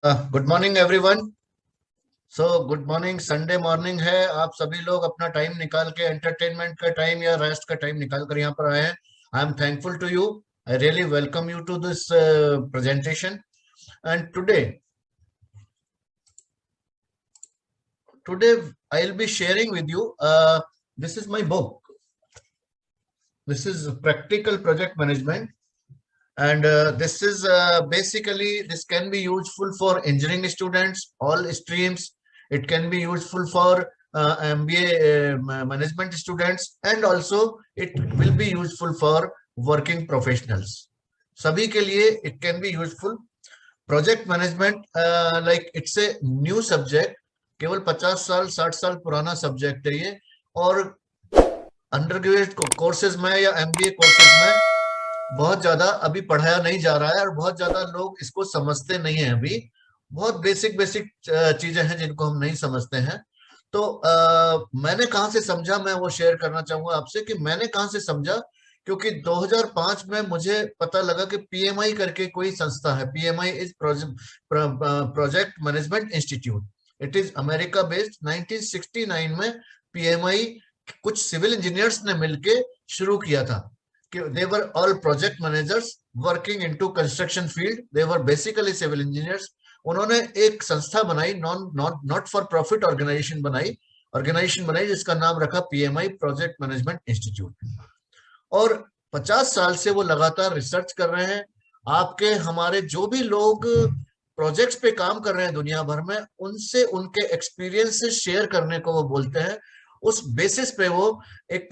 Good morning everyone. So good morning. Sunday morning है, आप सभी लोग अपना टाइम निकाल के एंटरटेनमेंट का टाइम या रेस्ट का टाइम निकाल कर यहाँ पर आए हैं। I am thankful to you. I really welcome you to this presentation. And today I'll be sharing with you, this is my book. This is Practical Project Management. And this is basically, this can be useful for engineering students, all streams. It can be useful for MBA management students, and also it will be useful for working professionals. सभी के लिए it can be useful. Project management like it's a new subject, केवल 50 साल 60 साल पुराना subject है ये। और अंडर ग्रेजुएट कोर्सेज में या एमबीए कोर्सेज में बहुत ज्यादा अभी पढ़ाया नहीं जा रहा है, और बहुत ज्यादा लोग इसको समझते नहीं है अभी। बहुत बेसिक बेसिक चीजें हैं जिनको हम नहीं समझते हैं। तो मैंने कहाँ से समझा, मैं वो शेयर करना चाहूंगा आपसे कि मैंने कहाँ से समझा। क्योंकि 2005 में मुझे पता लगा कि पीएमआई करके कोई संस्था है। PMI is project management institute. It is America based. 1969 में पीएमआई कुछ सिविल इंजीनियर्स ने मिलके शुरू किया था कि they were all project managers working into construction field. They were basically civil engineers. उन्होंने एक संस्था बनाई, नॉट फॉर प्रॉफिट ऑर्गेनाइजेशन बनाई जिसका नाम रखा पीएमआई, प्रोजेक्ट मैनेजमेंट इंस्टीट्यूट। और 50 साल से वो लगातार रिसर्च कर रहे हैं। आपके हमारे जो भी लोग प्रोजेक्ट्स पे काम कर रहे हैं दुनिया भर में, उनसे उनके एक्सपीरियंस शेयर करने को वो बोलते हैं। उस बेसिस पे वो एक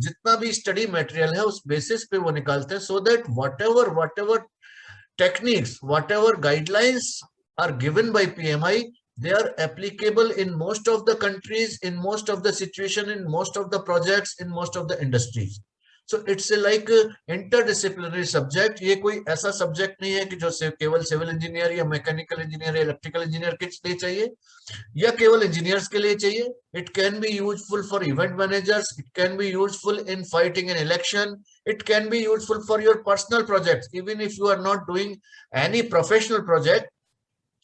जितना भी स्टडी मटेरियल है उस बेसिस पे वो निकालते हैं, so that what ever techniques, whatever guidelines are given by PMI, they are applicable in most of the countries, in most of the situation, in most of the projects, in most of the industries. So it's a like a interdisciplinary subject. ये कोई ऐसा subject नहीं है कि जो केवल civil engineer या mechanical engineer या इलेक्ट्रिकल इंजीनियर के लिए चाहिए या केवल इंजीनियर्स के लिए चाहिए। It can be useful for event managers, it can be useful in fighting an election, it can be useful for your personal projects. Even if you are not doing any professional project,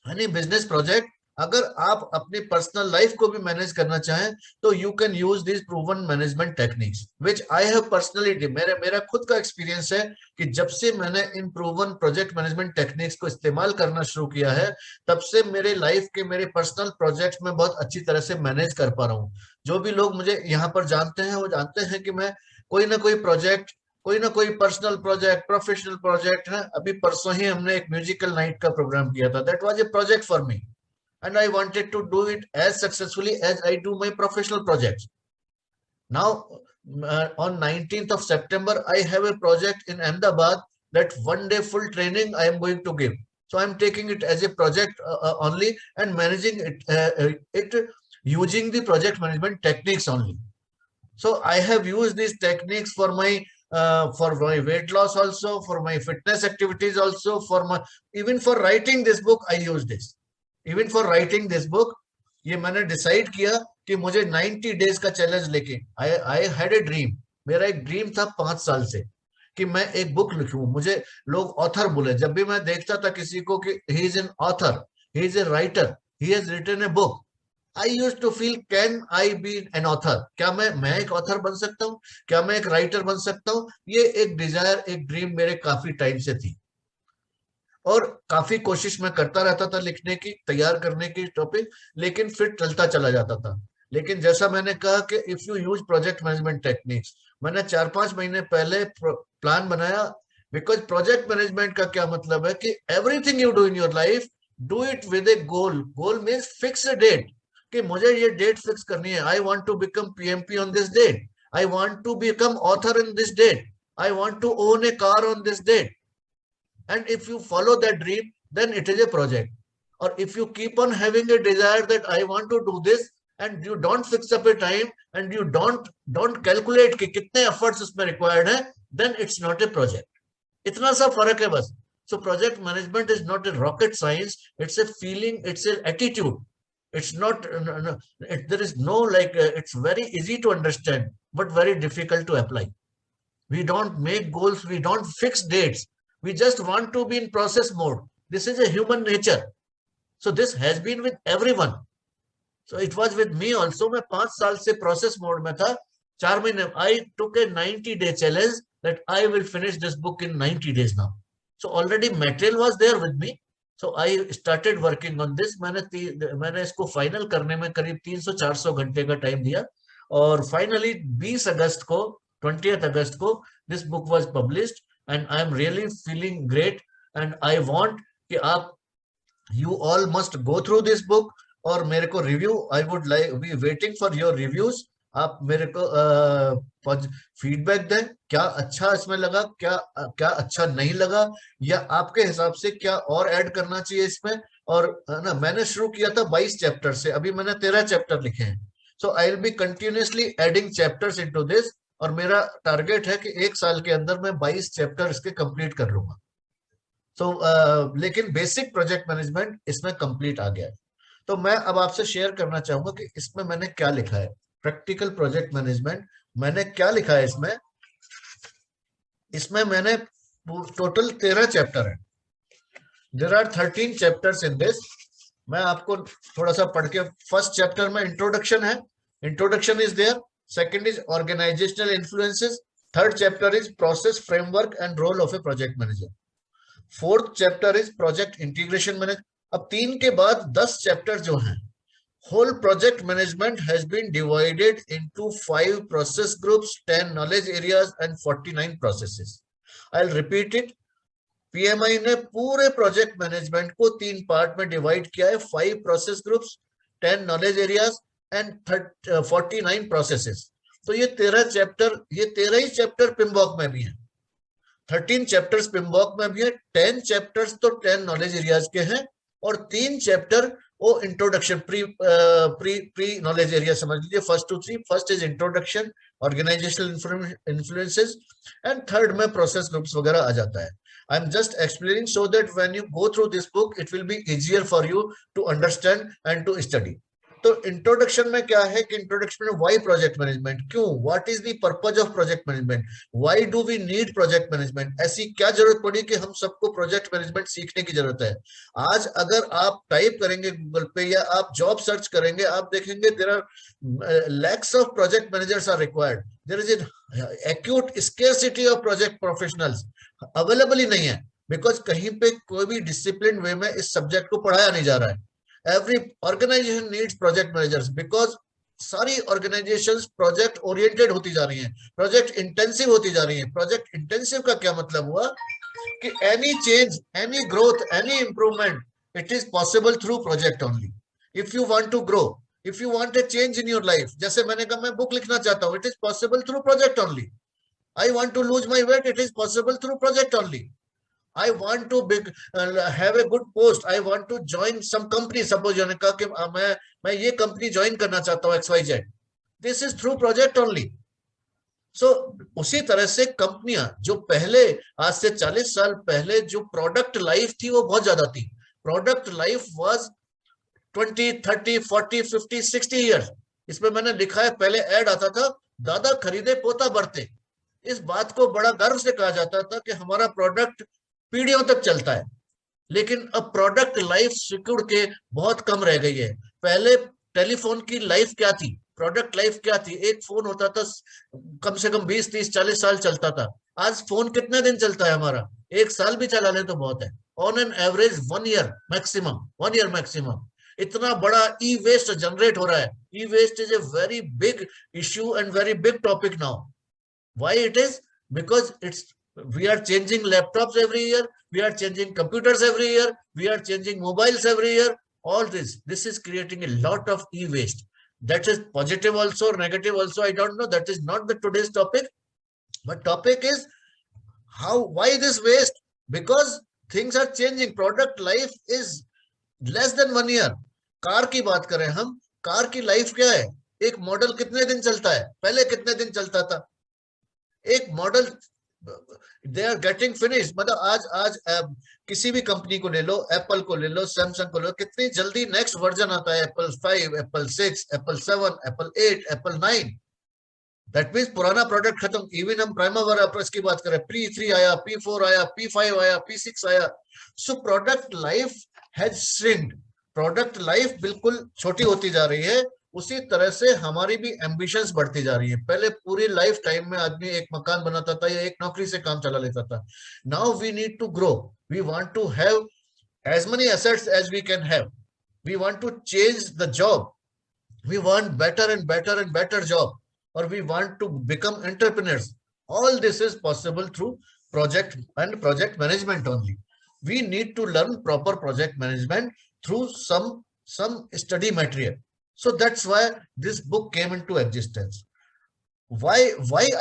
any business project, अगर आप अपनी personal life को भी manage करना चाहें तो you can use this proven management techniques which I have personally. मेरा खुद का एक्सपीरियंस है कि जब से मैंने इन प्रूवन प्रोजेक्ट मैनेजमेंट टेक्निक्स को इस्तेमाल करना शुरू किया है, तब से मेरे लाइफ के मेरे पर्सनल प्रोजेक्ट्स में बहुत अच्छी तरह से मैनेज कर पा रहा हूँ। जो भी लोग मुझे यहाँ पर जानते हैं वो जानते हैं कि मैं कोई ना कोई प्रोजेक्ट, कोई ना कोई पर्सनल प्रोजेक्ट, प्रोफेशनल प्रोजेक्ट है। अभी परसों ही हमने एक म्यूजिकल नाइट का प्रोग्राम किया था। That was a project for me, and I wanted to do it as successfully as I do my professional projects. Now, on 19th of September, I have a project in Ahmedabad that one day full training I am going to give. So I'm taking it as a project only and managing it using the project management techniques only. So I have used these techniques for my weight loss also, for my fitness activities also, for my even for writing this book I use this. Even for writing this book, ये मैंने decide किया कि मुझे 90 days का challenge लेके I had a dream. मेरा एक dream था 5 साल से कि मैं एक बुक लिखूं। मुझे लोग ऑथर बोले, जब भी मैं देखता था किसी को कि he is an author, he is a writer, he has written a book, I used to feel can I be an author. क्या मैं एक ऑथर बन सकता हूँ? क्या मैं एक राइटर बन सकता हूँ? ये एक डिजायर, एक ड्रीम मेरे काफी टाइम से थी और काफी कोशिश मैं करता रहता था लिखने की, तैयार करने की टॉपिक, लेकिन फिर टलता चला जाता था। लेकिन जैसा मैंने कहा कि if you use project management techniques, मैंने 4-5 महीने पहले प्लान बनाया। बिकॉज प्रोजेक्ट मैनेजमेंट का क्या मतलब है कि everything you do in your life, do it with a goal. Goal means fix a date कि मुझे ये डेट फिक्स करनी है। I want to become PMP on this date, I want to become author in this date, I want to own a car on this date. And if you follow that dream, then it is a project. Or if you keep on having a desire that I want to do this, and you don't fix up a time, and you don't calculate कि कितने efforts उसमें required है, then it's not a project. इतना सा फर्क है बस। So project management is not a rocket science. It's a feeling. It's an attitude. It's not. There is no like. It's very easy to understand, but very difficult to apply. We don't make goals. We don't fix dates. We just want to be in process mode. This is a human nature. So this has been with everyone. So it was with me also. मैं 5 साल से process mode में था. 4 महीने. I took a 90-day challenge that I will finish this book in 90 days now. So already material was there with me. So I started working on this. मैंने इसको final करने में करीब 300-400 घंटे का टाइम दिया और फाइनली 20 अगस्त को 20th अगस्त को this book was published and I am really feeling great and I want कि आप you all must go through this book और मेरे को review I would like be waiting for your reviews. आप मेरे को फीडबैक दें, क्या अच्छा इसमें लगा, क्या क्या अच्छा नहीं लगा, या आपके हिसाब से क्या और ऐड करना चाहिए इसमें. और ना मैंने शुरू किया था 22 चैप्टर से, अभी मैंने 13 चैप्टर लिखे हैं. So I will be continuously adding chapters into this और मेरा टारगेट है कि 1 साल के अंदर मैं 22 चैप्टर इसके कंप्लीट कर लूंगा. लेकिन बेसिक प्रोजेक्ट मैनेजमेंट इसमें कंप्लीट आ गया है. तो मैं अब आपसे शेयर करना चाहूंगा कि इसमें मैंने क्या लिखा है. प्रैक्टिकल प्रोजेक्ट मैनेजमेंट मैंने क्या लिखा है इसमें मैंने टोटल 13 चैप्टर है. There are 13 chapters in this. मैं आपको थोड़ा सा पढ़ के, फर्स्ट चैप्टर में इंट्रोडक्शन है. Introduction is there. Second is organizational influences. Third chapter is process framework and role of a project manager. Fourth chapter is project integration manage. अब 3 के बाद 10 चैप्टर जो हैं, whole project management has been divided into 5 process groups, 10 knowledge areas and 49 processes. I'll repeat it. PMI ने पूरे project management को 3 part में divide किया है. 5 process groups, 10 knowledge areas and 49 processes. तो ये 13 चैप्टर, ये 13 ही चैप्टर पिमबॉक में भी है. 13 चैप्टर्स पिमबॉक में भी है. 10 चैप्टर्स तो 10 नॉलेज एरियाज के हैं और 3 चैप्टर वो इंट्रोडक्शन प्री नॉलेज एरिया समझ लीजिए. First to 3. First is introduction, organizational influences and third में प्रोसेस ग्रुप्स वगैरह आ जाता है. I am just explaining so that when you go through this book it will be easier for you to understand and to study. तो introduction में क्या है कि इंट्रोडक्शन में व्हाई प्रोजेक्ट मैनेजमेंट, क्यों, what is the purpose of project management, why do we need project management, ऐसी क्या जरूरत पड़ी कि हम सबको प्रोजेक्ट मैनेजमेंट सीखने की जरूरत है. आज अगर आप टाइप करेंगे गूगल पे या आप जॉब सर्च करेंगे, आप देखेंगे there are lakhs of project managers are required. There is an acute scarcity of project professionals. Available ही नहीं है बिकॉज कहीं पे कोई भी डिसिप्लिन वे में इस सब्जेक्ट को पढ़ाया नहीं जा रहा है. Every organization needs project managers because सारी organizations project oriented होती जा रही हैं, project intensive होती जा रही हैं. Project intensive का क्या मतलब हुआ कि any change, any growth, any improvement, it is possible through project only. If you want to grow, if you want a change in your life, जैसे मैंने कहा मैं बुक लिखना चाहता हूँ, it is possible through project only. I want to lose my weight, it is possible through project only. I want to have a good post. I want to join some company. Suppose मैंने कहा कि मैं ये company join करना चाहता हूँ XYZ. This is through project only. So उसी तरह से कंपनियां जो पहले, आज से 40 साल पहले जो प्रोडक्ट लाइफ थी वो बहुत ज्यादा थी. Product life was 20, 30, 40, 50, 60 years. इसमें मैंने लिखा है, पहले ऐड आता था, दादा खरीदे पोता बढ़ते. इस बात को बड़ा गर्व से कहा जाता था कि हमारा प्रोडक्ट पीढ़ियों तक चलता है. लेकिन अब प्रोडक्ट लाइफ सिक्योर के बहुत कम रह गई है. पहले टेलीफोन की लाइफ क्या थी, प्रोडक्ट लाइफ क्या थी, एक फोन होता था कम से कम 20, 30, 40 साल चलता था. आज फोन कितने दिन चलता है हमारा, 1 साल भी चला ले तो बहुत है. On an average 1 year maximum, 1 year maximum. इतना बड़ा ई वेस्ट जनरेट हो रहा है. E waste is a very big issue and very big topic now. Why it is? Because it's we are changing laptops every year, we are changing computers every year, we are changing mobiles every year. All this is creating a lot of e-waste. That is positive also, negative also, I don't know. That is not the today's topic. But topic is why this waste? Because things are changing. Product life is less than 1 year. Car की बात करें हम, car की life क्या है? एक model कितने दिन चलता है? पहले कितने दिन चलता था एक model? They are getting finish. मतलब आज किसी भी कंपनी को ले लो, एप्पल को ले लो, सैमसंग को ले लो, कितनी जल्दी नेक्स्ट वर्जन आता है. Apple 5, Apple 6, Apple 7, Apple 8, Apple 9. That means पुराना प्रोडक्ट खत्म। इवन हम प्राइमर प्रेस की बात करें, P3 आया, P4 आया, P5 आया, P6 आया। So product life has shrinked, product life बिल्कुल छोटी होती जा रही है। उसी तरह से हमारी भी एम्बिशंस बढ़ती जा रही है। पहले पूरी लाइफ टाइम में आदमी एक मकान बनाता था या एक नौकरी से काम चला लेता था। Now we need to grow, we want to have as many assets as we can have. We want to change the job. We want better and better and better job, or we want to become entrepreneurs. All this is possible through project and project management only. We need to learn proper project management through some study material. So that's why this book came into existence. Why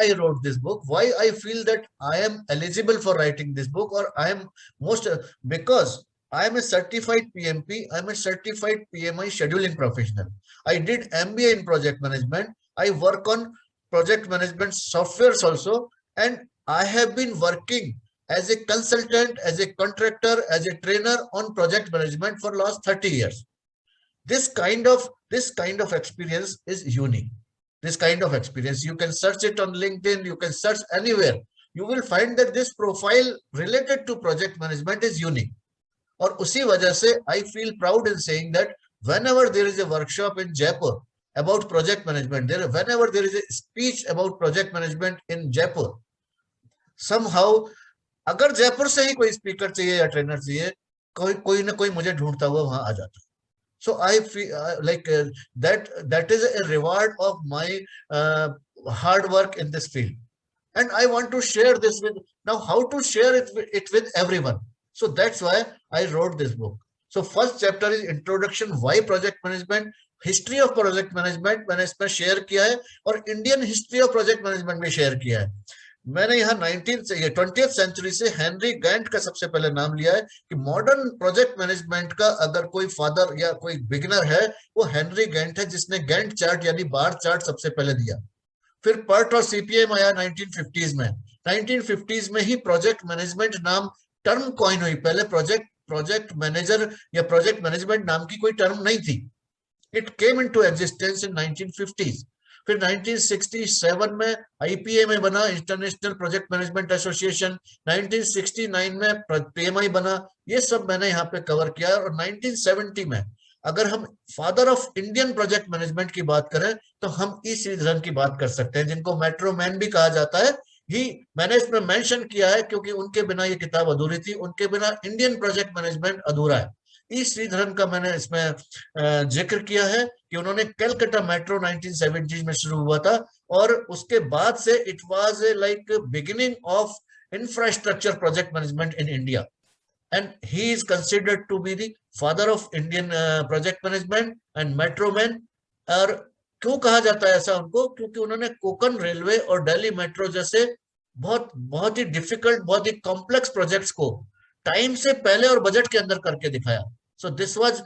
I wrote this book, why I feel that I am eligible for writing this book, or I am most because I am a certified PMP, I am a certified PMI scheduling professional. I did MBA in project management. I work on project management softwares also, and I have been working as a consultant, as a contractor, as a trainer on project management for last 30 years. This kind of experience is unique. This kind of experience, you can search it on LinkedIn, you can search anywhere. You will find that this profile related to project management is unique. और उसी वजह से I feel proud in saying that whenever there is a workshop in Jaipur about project management, whenever there is a speech about project management in Jaipur, somehow अगर जयपुर से ही कोई speaker चाहिए या trainer चाहिए, कोई ना कोई मुझे ढूंढता हुआ वहां आ जाता है. So I feel that is a reward of my hard work in this field, and I want to share this with now. How to share it with everyone? So that's why I wrote this book. So first chapter is introduction, why project management, history of project management मैंने इसमें share किया है, और Indian history of project management भी share किया है. मैंने यहाँ 20th सेंचुरी से हेनरी गैंट का सबसे पहले नाम लिया है कि मॉडर्न प्रोजेक्ट मैनेजमेंट का अगर कोई फादर या कोई बिगिनर है वो हेनरी गैंट है, जिसने गैंट चार्ट यानी बार चार्ट सबसे पहले दिया. फिर पर्ट और सीपीएम आया 1950s में. 1950s में ही प्रोजेक्ट मैनेजमेंट नाम टर्म कॉइन हुई. पहले प्रोजेक्ट मैनेजर या प्रोजेक्ट मैनेजमेंट नाम की कोई टर्म नहीं थी. It came into existence in 1950s. फिर 1967 में आईपीए में बना, इंटरनेशनल प्रोजेक्ट मैनेजमेंट एसोसिएशन. 1969 में पीएमआई बना. ये सब मैंने यहाँ पे कवर किया. और 1970 में अगर हम father of Indian project management की बात करें तो हम ई श्रीधरन की बात कर सकते हैं, जिनको मेट्रो मैन भी कहा जाता है. ही मैंने इसमें मेंशन किया है क्योंकि उनके बिना ये किताब अधूरी थी. उनके बिना इंडियन प्रोजेक्ट मैनेजमेंट अधूरा है. ई श्रीधरन का मैंने इसमें जिक्र किया है कि उन्होंने कलकत्ता मेट्रो 1970 में शुरू हुआ था, और उसके बाद से it was like beginning of infrastructure project management in India, and he is considered to be the father of Indian project management and metro man. और क्यों कहा जाता है ऐसा उनको? क्योंकि उन्होंने कोंकण रेलवे और दिल्ली मेट्रो जैसे बहुत ही डिफिकल्ट, बहुत ही कॉम्प्लेक्स प्रोजेक्ट्स को टाइम से पहले और बजट के अंदर करके दिखाया. So this was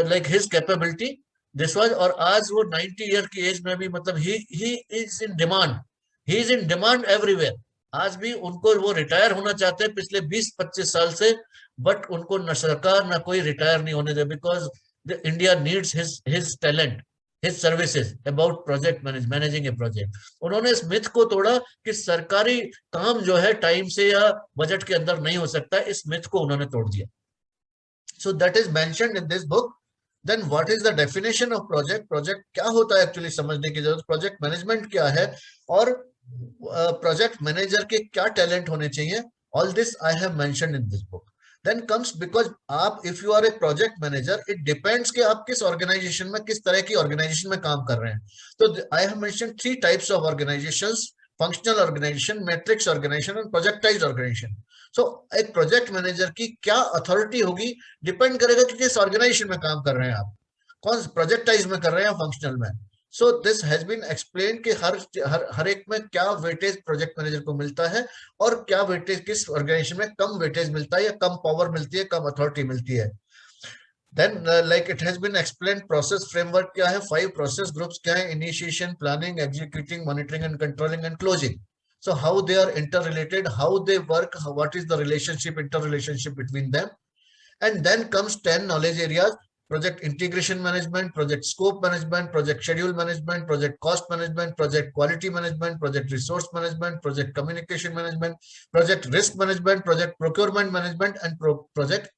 like his capability. This was, और आज वो 90 ईयर की एज में भी मतलब he is in demand. He is in demand everywhere. आज भी उनको, वो रिटायर होना चाहते हैं पिछले 20-25 साल से, बट उनको न सरकार न कोई रिटायर नहीं होने दे, because India needs his talent, his services about project managing a project. उन्होंने इस मिथ को तोड़ा कि सरकारी काम जो है टाइम से या बजट के अंदर नहीं हो सकता. इस मिथ को उन्होंने तोड़ दिया. So that is mentioned in this book. Then what is the definition of project? Project क्या होता है एक्चुअली समझने की जरूरत. प्रोजेक्ट मैनेजमेंट क्या है और प्रोजेक्ट मैनेजर के क्या टैलेंट होने चाहिए. All this I have mentioned in this book. Then comes, because आप if you are a project manager, it depends कि आप किस ऑर्गेनाइजेशन में, किस तरह की ऑर्गेनाइजेशन में काम कर रहे हैं. तो I have mentioned 3 types of organizations: functional organization, matrix organization and projectized organization. So एक प्रोजेक्ट मैनेजर की क्या अथॉरिटी होगी डिपेंड करेगा कि किस ऑर्गेनाइजेशन में काम कर रहे हैं आप, कौन प्रोजेक्टाइज में कर रहे हैं, फंक्शनल में. So this has been explain कि हर एक में क्या वेटेज प्रोजेक्ट मैनेजर को मिलता है और क्या वेटेज किस ऑर्गेनाइजेशन में कम वेटेज मिलता है या कम पावर मिलती है, कम अथॉरिटी मिलती है. Then like it has been explain process framework क्या है, 5 प्रोसेस ग्रुप्स क्या है: initiation, planning, executing, monitoring and controlling and closing. So how they are interrelated, how they work, what is the relationship, interrelationship between them. And then comes 10 knowledge areas. project integration management, project scope management, project schedule management, project cost management, project quality management, project resource management, project communication management, project risk management, project procurement management, and project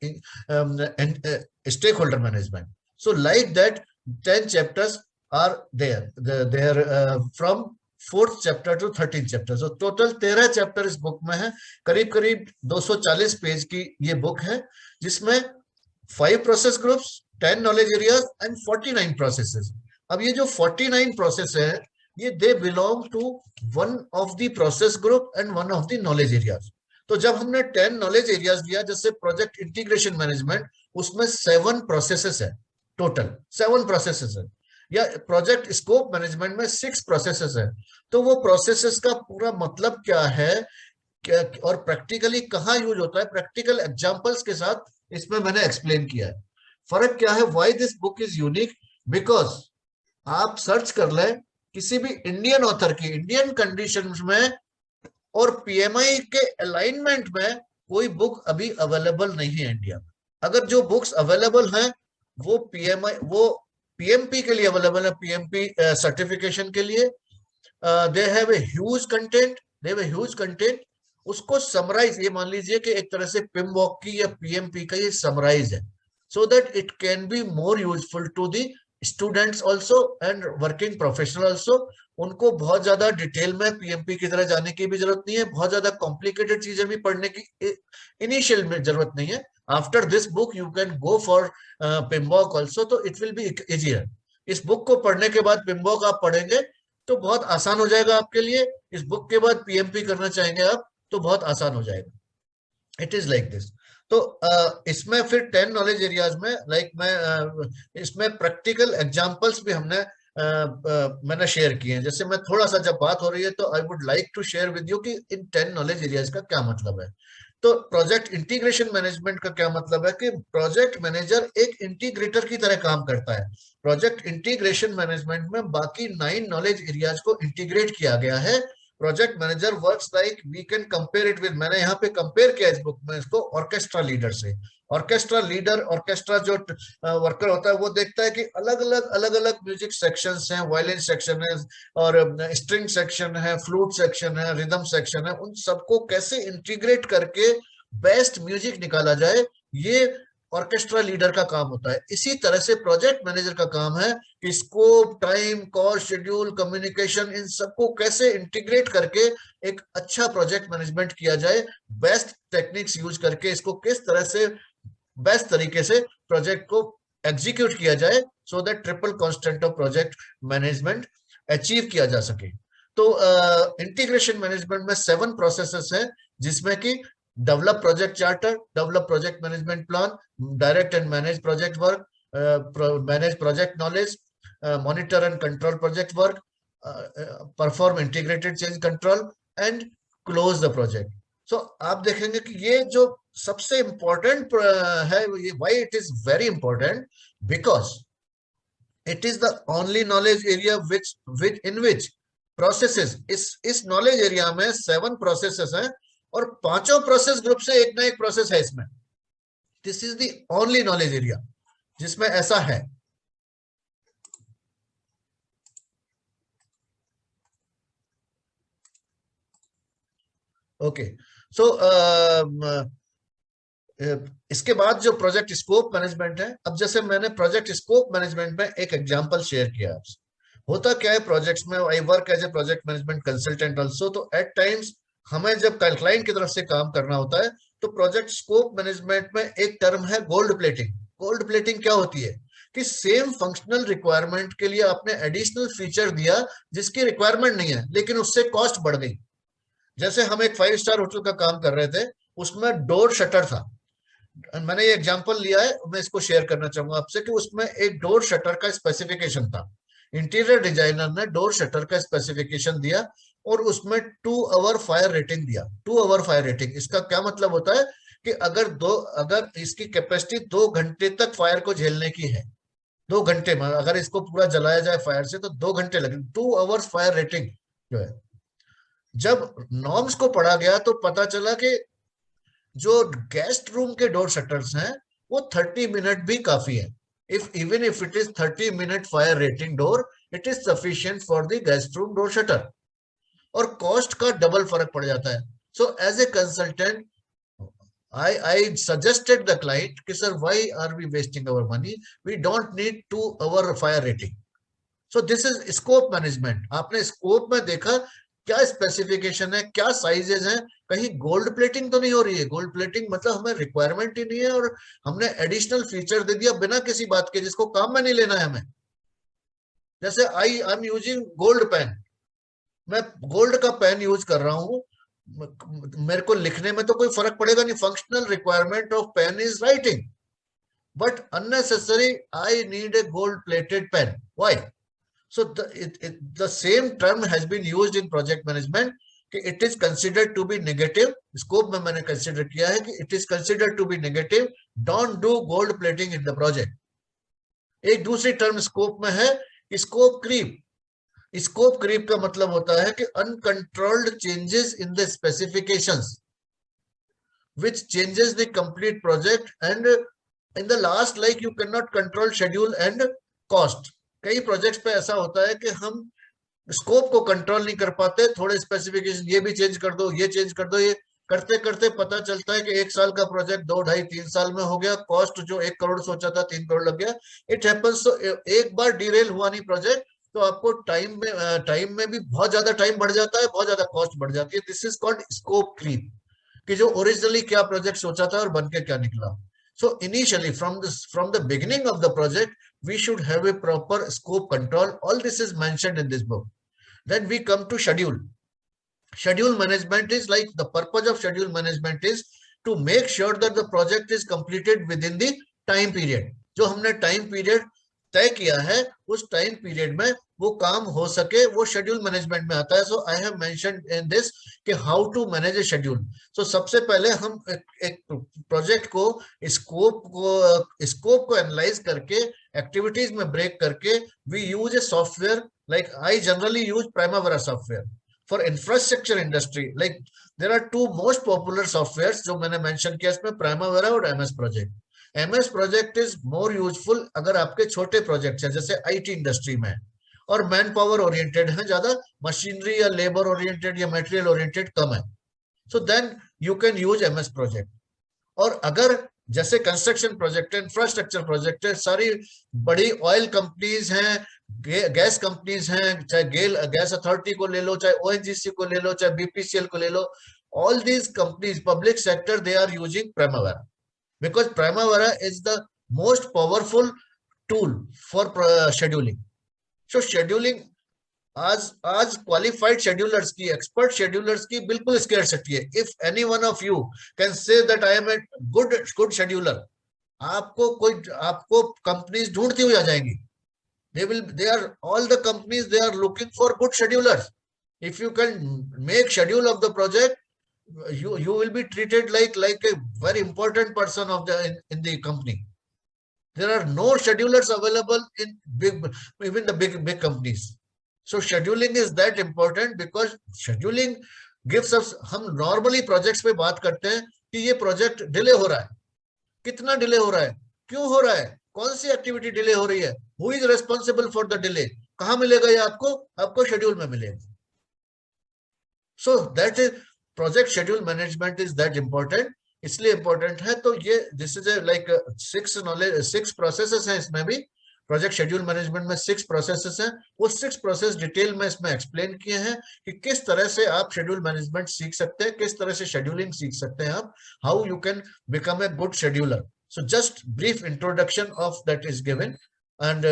stakeholder management. So like that, 10 chapters are there. They are from 4th chapter to 13th chapter. So total 13 chapter इस book में है. करीब करीब 240 page की ये book है, जिसमें 5 process groups, 10 knowledge areas and 49 processes. अब ये जो 49 प्रोसेस है, ये they belong to one of the process group and one of the knowledge areas. तो जब हमने 10 नॉलेज एरियाज लिया, जैसे प्रोजेक्ट इंटीग्रेशन मैनेजमेंट, उसमें 7 प्रोसेसेस है, टोटल 7 प्रोसेसेस है. या प्रोजेक्ट स्कोप मैनेजमेंट में 6 प्रोसेसेस है. तो वो प्रोसेसेस का पूरा मतलब क्या है और प्रैक्टिकली कहाँ यूज होता है, प्रैक्टिकल एग्जांपल्स के साथ इसमें मैंने एक्सप्लेन किया है. फर्क क्या है, why this book is unique, because आप सर्च कर लें किसी भी इंडियन ऑथर की, इंडियन कंडीशंस में और पीएमआई के अलाइनमेंट में कोई बुक अभी अवेलेबल नहीं है इंडिया में. अगर जो बुक्स अवेलेबल हैं वो पीएमआई, वो पीएमपी के लिए अवेलेबल है, पीएमपी सर्टिफिकेशन के लिए. They have a huge content, they have a huge content. उसको समराइज, ये मान लीजिए कि एक तरह से पिमबॉक की या पीएमपी का ये समराइज है, so that it can be more useful to the students also and working professional also. उनको बहुत ज्यादा डिटेल में पीएमपी की तरह जाने की भी जरूरत नहीं है, बहुत ज्यादा कॉम्प्लिकेटेड चीजें भी पढ़ने की इनिशियल में जरूरत नहीं है. After this book you can go for PMBOK also, तो इट विल बी इजियर. इस बुक को पढ़ने के बाद पिमबॉक आप पढ़ेंगे तो बहुत आसान हो जाएगा आपके लिए. इस बुक के बाद पीएमपी करना चाहेंगे आप तो बहुत आसान हो जाएगा. It is like this. तो इसमें फिर 10 नॉलेज एरियाज में मैं इसमें प्रैक्टिकल एग्जांपल्स भी मैंने शेयर किए हैं. जैसे मैं थोड़ा सा, जब बात हो रही है तो I would like to share with you कि इन 10 नॉलेज एरियाज का क्या मतलब है. तो प्रोजेक्ट इंटीग्रेशन मैनेजमेंट का क्या मतलब है कि प्रोजेक्ट मैनेजर एक इंटीग्रेटर की तरह काम करता है. प्रोजेक्ट इंटीग्रेशन मैनेजमेंट में बाकी 9 नॉलेज एरियाज को इंटीग्रेट किया गया है. Project manager works like, we can compare it with, मैंने यहाँ पे कंपेयर किया इस बुक में इसको ऑर्केस्ट्रा लीडर से. ऑर्केस्ट्रा लीडर, ऑर्केस्ट्रा जो वर्कर होता है वो देखता है कि अलग अलग म्यूजिक सेक्शंस हैं, वायलिन सेक्शन है और स्ट्रिंग सेक्शन है, फ्लूट सेक्शन है, रिदम सेक्शन है, उन सबको कैसे इंटीग्रेट करके बेस्ट म्यूजिक निकाला जाए, ये ऑर्केस्ट्रा लीडर का काम होता है. इसी तरह से प्रोजेक्ट मैनेजर का काम है कि scope, time, cost, schedule, communication, इन सबको कैसे इंटीग्रेट करके एक अच्छा प्रोजेक्ट मैनेजमेंट किया जाए, बेस्ट टेक्निक्स यूज करके इसको किस तरह से बेस्ट तरीके से प्रोजेक्ट को एग्जीक्यूट किया जाए, so that triple constant of project management achieve किया जा सके. तो इंटीग्रेशन मैनेजमेंट में 7 प्रोसेसेस हैं, जिसमें कि develop project charter, develop project management plan, direct and manage project work, manage project knowledge, monitor and control project work, perform integrated change control and close the project. So आप देखेंगे कि ये जो सबसे इंपॉर्टेंट है, ये why it is very important, because it is the only knowledge area which in which processes, इस knowledge area में 7 प्रोसेसेस हैं और 5 प्रोसेस ग्रुप से एक ना एक प्रोसेस है इसमें. This is the only knowledge area जिसमें ऐसा है. ओके, सो इसके बाद जो प्रोजेक्ट स्कोप मैनेजमेंट है, अब जैसे मैंने प्रोजेक्ट स्कोप मैनेजमेंट में एक एग्जांपल शेयर किया आपसे. होता क्या है प्रोजेक्ट्स में, I work as a project management consultant also, तो एट टाइम्स हमें जब क्लाइंट की तरफ से काम करना होता है तो प्रोजेक्ट स्कोप मैनेजमेंट में एक टर्म है गोल्ड प्लेटिंग. गोल्ड प्लेटिंग क्या होती है कि सेम फंक्शनल रिक्वायरमेंट के लिए आपने एडिशनल फीचर दिया जिसकी रिक्वायरमेंट नहीं है, लेकिन उससे कॉस्ट बढ़ गई. जैसे हम एक 5 स्टार होटल का काम कर रहे थे, उसमें डोर शटर था. मैंने ये एग्जांपल लिया है, मैं इसको शेयर करना चाहूंगा आपसे कि उसमें एक डोर शटर का स्पेसिफिकेशन था. इंटीरियर डिजाइनर ने डोर शटर का स्पेसिफिकेशन दिया और उसमें 2 आवर फायर रेटिंग दिया. 2 आवर फायर रेटिंग, इसका क्या मतलब होता है कि अगर इसकी कैपेसिटी 2 घंटे तक फायर को झेलने की है, 2 घंटे में अगर इसको पूरा जलाया जाए फायर से तो 2 घंटे लगे. 2 आवर्स फायर रेटिंग जो है, जब नॉर्म्स को पढ़ा गया तो पता चला कि जो गेस्ट रूम के डोर शटर्स हैं वो 30 मिनट भी काफी है. if even if it is 30-minute fire rating door, it is sufficient for the guest room door shutter. और कॉस्ट का डबल फर्क पड़ जाता है. So as a consultant, I suggested the client कि sir, why are we wasting our money? We don't need to our fire rating. So this is scope management. आपने scope में देखा क्या स्पेसिफिकेशन है, क्या साइजेस हैं, कहीं गोल्ड प्लेटिंग तो नहीं हो रही है. गोल्ड प्लेटिंग मतलब हमें रिक्वायरमेंट ही नहीं है और हमने एडिशनल फीचर दे दिया बिना किसी बात के जिसको काम में नहीं लेना है हमें. जैसे I am using gold pen, मैं गोल्ड का पेन यूज कर रहा हूं, मेरे को लिखने में तो कोई फर्क पड़ेगा नहीं. Functional requirement of pen is writing, but unnecessary I need a gold plated pen. Why? So the same term has been used in project management कि it is considered to be negative. Scope में मैंने consider किया है कि it is considered to be negative. Don't do gold plating in the project. एक दूसरी term scope में है scope creep. Scope creep का मतलब होता है कि uncontrolled changes in the specifications, which changes the complete project, and in the last, like you cannot control schedule and cost. कई प्रोजेक्ट्स पे ऐसा होता है कि हम स्कोप को कंट्रोल नहीं कर पाते, थोड़े स्पेसिफिकेशन ये भी चेंज कर दो, ये चेंज कर दो, ये करते करते पता चलता है कि 1 साल का प्रोजेक्ट 2, 2.5, 3 साल में हो गया. कॉस्ट जो 1 करोड़ सोचा था 3 करोड़ लग गया. It happens. तो एक बार डिरेल हुआ नहीं प्रोजेक्ट तो आपको टाइम में भी बहुत ज्यादा टाइम बढ़ जाता है, बहुत ज्यादा कॉस्ट बढ़ जाती है. This is called scope creep, कि जो ओरिजिनली क्या प्रोजेक्ट सोचा था और बन के क्या निकला. So initially from the beginning of the project, we should have a proper scope control. All this is mentioned in this book. Then we come to schedule. Schedule management is like the purpose of schedule management is to make sure that the project is completed within the time period. जो हमने time period तय किया है उस time period में वो काम हो सके, वो शेड्यूल मैनेजमेंट में आता है. So I have mentioned in this कि how to manage a schedule. So सबसे पहले हम एक प्रोजेक्ट को स्कोप को एनालाइज करके एक्टिविटीज में ब्रेक करके we use a software. Like I generally use Primavera software for infrastructure industry. Like there are 2 most popular software जो मैंने मेंशन किया, इसमें प्राइमावेरा और MS project. MS project is more useful अगर आपके छोटे प्रोजेक्ट्स हैं जैसे आईटी इंडस्ट्री में और मैन पावर ओरिएंटेड है, ज्यादा मशीनरी या लेबर ओरिएंटेड या मटेरियल ओरिएंटेड कम है. So then you can use MS project. और अगर जैसे कंस्ट्रक्शन प्रोजेक्ट है, इंफ्रास्ट्रक्चर प्रोजेक्ट है, सारी बड़ी ऑयल कंपनीज हैं, गैस कंपनीज हैं, चाहे गैस अथॉरिटी को ले लो, चाहे ओएनजीसी को ले लो, चाहे बीपीसीएल को ले लो, all these companies public sector they are using Primavera. Because Primavera is the most powerful tool for scheduling. So scheduling आज qualified schedulers की, expert schedulers की बिल्कुल scarcity है. If any one of you can say that I am a good scheduler, आपको companies ढूंढती हुई आ जाएंगी. All the companies, they are looking for good schedulers. If you can make schedule of the project, you will be treated like a very important person in the company. There are no schedulers available in even the big companies. So scheduling is that important because scheduling gives us. हम normally projects पे बात करते हैं कि ये project delay हो रहा है, कितना delay हो रहा है, क्यों हो रहा है, कौन सी activity delay हो रही है, who is responsible for the delay, कहाँ मिलेगा ये आपको schedule में मिलेगा. So that is project schedule management is that important. इसलिए इंपॉर्टेंट है तो ये दिस इज लाइक 6 प्रोसेसेस हैं इसमें भी. प्रोजेक्ट शेड्यूल मैनेजमेंट में 6 प्रोसेसेस हैं. वो 6 प्रोसेस डिटेल में इसमें एक्सप्लेन किए हैं कि किस तरह से आप शेड्यूल मैनेजमेंट सीख सकते हैं, किस तरह से शेड्यूलिंग सीख सकते हैं आप, how you can become a good scheduler. So just brief introduction of that is given. And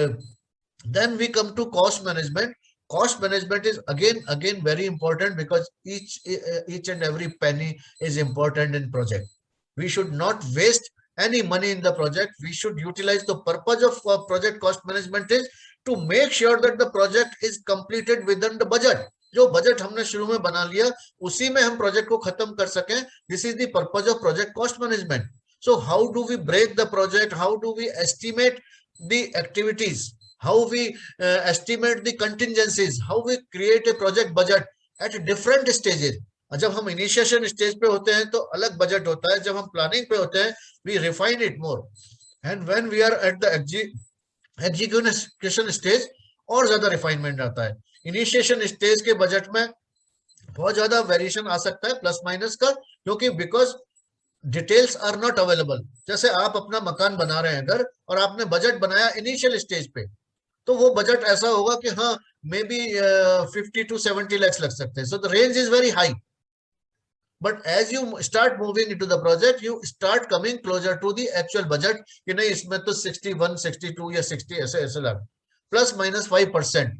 then we come to cost management. Cost management is again very important because each and every penny is important in project. We should not waste any money in the project. We should utilize the purpose of project cost management is to make sure that the project is completed within the budget. जो budget हमने शुरू में बना लिया उसी में हम project को खत्म कर सकें. This is the purpose of project cost management. So how do we break the project? How do we estimate the activities? How we estimate the contingencies, how we create a project budget at different stages. जब हम initiation stage पे होते हैं तो अलग budget होता है, जब हम प्लानिंग पे होते हैं we refine it more, and when we are at the execution stage और ज्यादा रिफाइनमेंट आता है। इनिशिएशन स्टेज के बजट में बहुत ज्यादा वेरिएशन आ सकता है प्लस माइनस का, क्योंकि because details are not available. जैसे आप अपना मकान बना रहे हैं घर, और आपने बजट बनाया इनिशियल स्टेज पे, तो वो बजट ऐसा होगा कि हाँ मे बी 50 to 70 lakhs लग सकते हैं, so the range is very high. But as you start moving into the project, you start coming closer to the actual budget, कि नहीं इसमें तो 61, 62 या 60 ऐसे ऐसे लग, plus minus 5%।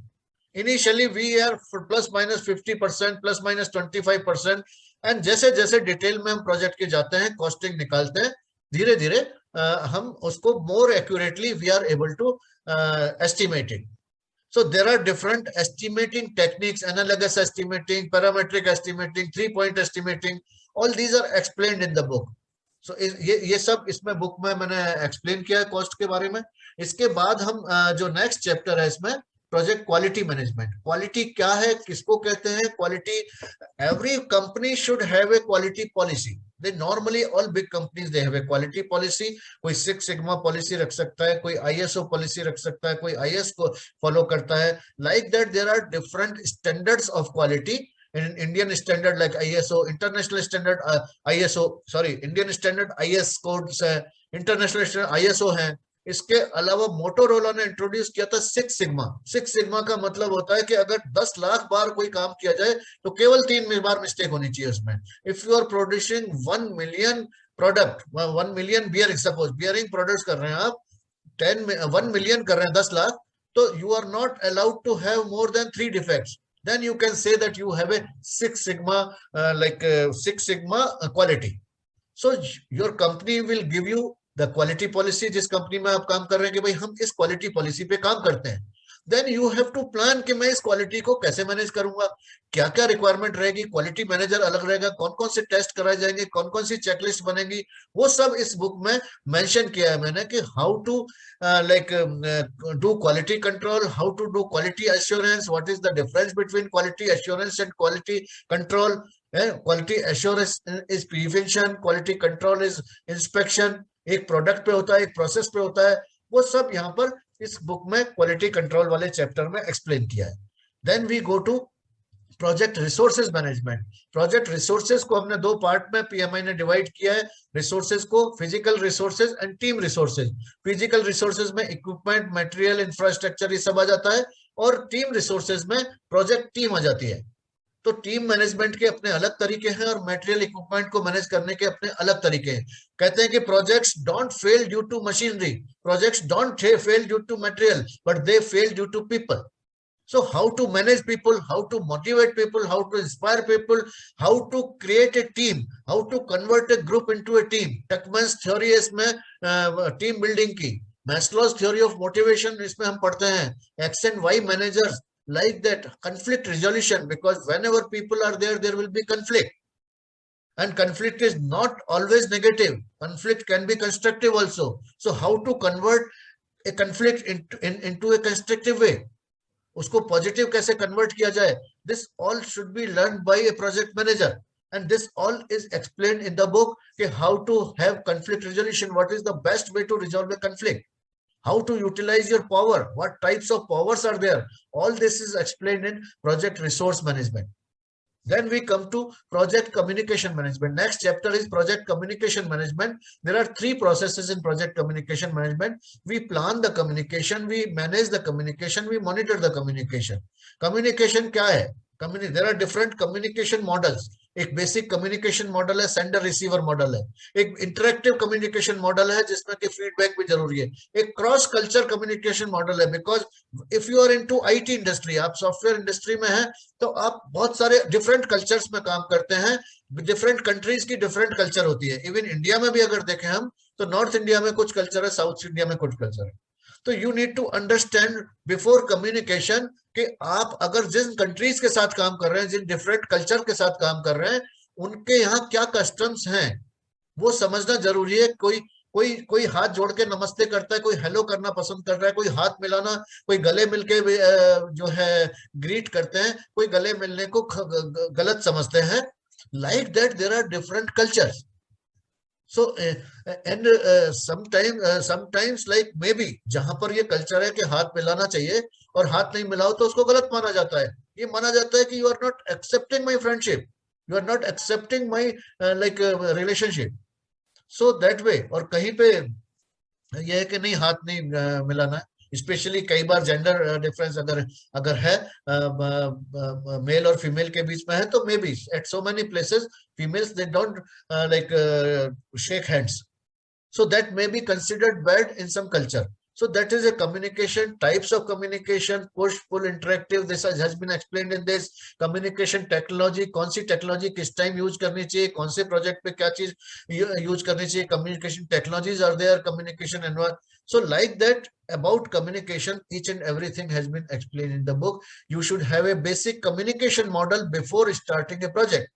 Initially we are plus minus 50%, plus minus 25%। And जैसे जैसे डिटेल में हम प्रोजेक्ट के जाते हैं, कॉस्टिंग निकालते हैं, धीरे धीरे हम उसको more accurately we are able to estimating. So there are different estimating techniques: analogous estimating, parametric estimating, 3-point estimating. All these are explained in the book. So ये सब इसमें बुक में मैंने एक्सप्लेन किया है कॉस्ट के बारे में। इसके बाद हम जो नेक्स्ट चैप्टर है इसमें, प्रोजेक्ट क्वालिटी मैनेजमेंट। क्वालिटी क्या है, किसको कहते हैं quality? Every company should have a quality policy. They normally, all big companies, they have a quality policy. कोई सिक्स सिग्मा पॉलिसी रख सकता है, कोई आईएसओ पॉलिसी रख सकता है, कोई आईएस को फॉलो करता है। Like that there are different standards of quality. Indian standard like ISO, international standard ISO, sorry Indian standard IS codes है, इंटरनेशनल स्टैंडर्ड आईएसओ है। इसके अलावा मोटोरोला ने इंट्रोड्यूस किया था सिक्स सिग्मा। सिक्स सिग्मा का मतलब होता है कि अगर 10 लाख बार कोई काम किया जाए तो केवल 3 बार मिस्टेक होनी चाहिए उसमें। If you are producing 1 million product, 1 million beer, suppose bearing products कर रहे हैं आप, 1 मिलियन कर रहे हैं 10 लाख, तो you are not allowed to have more than 3 defects. then you can say that you have a six sigma six sigma quality. So your company will give you the quality policy. जिस company में आप काम कर रहे हैं कि भाई हम इस क्वालिटी पॉलिसी पे काम करते हैं, then you have to plan कि मैं इस क्वालिटी को कैसे मैनेज करूंगा, क्या क्या रिक्वायरमेंट रहेगी। क्वालिटी मैनेजर अलग रहेगा, कौन कौन से टेस्ट कराए जाएंगे, कौन कौन सी चेकलिस्ट बनेगी, वो सब इस बुक में मेंशन किया है मैंने कि how to like do quality control, how to do quality assurance, what is the difference between quality assurance and quality control. Quality assurance is prevention, quality control is inspection. एक product पे होता है, एक process पे होता है, वो सब यहाँ पर इस बुक में क्वालिटी कंट्रोल वाले चैप्टर में एक्सप्लेन किया है। Then we go to project resources management. Project resources को हमने 2 पार्ट में पीएमआई ने डिवाइड किया है। रिसोर्सेज को physical resources and team resources. Physical resources में इक्विपमेंट, मटेरियल, इंफ्रास्ट्रक्चर ये सब आ जाता है, और टीम रिसोर्सेज में प्रोजेक्ट टीम आ जाती है। तो टीम मैनेजमेंट के अपने अलग तरीके हैं और मटेरियल इक्विपमेंट को मैनेज करने के अपने अलग तरीके हैं। कहते हैं कि projects don't fail due to machinery, projects don't fail due to material, but they fail due to people. So how to manage people, how to motivate people, how to inspire people, how to create a team, how to convert a group into a team. Tuckman's theory है इसमें team building की। Maslow's theory of motivation इसमें हम पढ़ते हैं। X and Y managers like that, conflict resolution, because whenever people are there, there will be conflict, and conflict is not always negative. Conflict can be constructive also. So how to convert a conflict into a constructive way, उसको positive कैसे convert किया जाए, this all should be learn by a project manager, and this all is explained in the book कि how to have conflict resolution, what is the best way to resolve a conflict, how to utilize your power, what types of powers are there. All this is explained in project resource management. Then we come to project communication management. Next chapter is project communication management. There are 3 processes in project communication management. We plan the communication, we manage the communication, we monitor the communication. Communication क्या है? There are different communication models. एक basic communication model है, sender receiver model है। एक interactive communication model है जिसमें कि feedback भी जरूरी है। एक क्रॉस कल्चर कम्युनिकेशन मॉडल है, because if you are into IT industry, आप सॉफ्टवेयर इंडस्ट्री में हैं, तो आप बहुत सारे डिफरेंट कल्चर्स में काम करते हैं। डिफरेंट कंट्रीज की डिफरेंट कल्चर होती है। इवन इंडिया में भी अगर देखें हम, तो नॉर्थ इंडिया में कुछ कल्चर है, साउथ इंडिया में कुछ कल्चर है। तो you need to understand before communication कि आप अगर जिन कंट्रीज के साथ काम कर रहे हैं, जिन डिफरेंट कल्चर के साथ काम कर रहे हैं, उनके यहाँ क्या कस्टम्स हैं वो समझना जरूरी है। कोई हाथ जोड़ के नमस्ते करता है, कोई हेलो करना पसंद कर रहा है, कोई हाथ मिलाना, कोई गले मिलके जो है ग्रीट करते हैं, कोई गले मिलने को गलत समझते हैं। Like that there are different cultures. So and sometimes like may be जहां पर ये कल्चर है कि हाथ मिलाना चाहिए और हाथ नहीं मिलाओ तो उसको गलत माना जाता है। ये माना जाता है कि you are not accepting my friendship, you are not accepting my like relationship. So that way, और कहीं पे ये है कि नहीं हाथ नहीं मिलाना है। स्पेशली कई बार जेंडर डिफरेंस अगर अगर है मेल और फीमेल के बीच में है तो may be at so many places females they don't like shake hands, so that may be considered bad in some culture. So that is a communication, types of communication, push pull interactive, this has been explained in this communication technology, कौन सी technology किस time use करनी चाहिए, कौन से project पे क्या चीज use करनी चाहिए, communication technologies are there, communication environment. So like that, about communication, each and everything has been explained in the book. You should have a basic communication model before starting a project,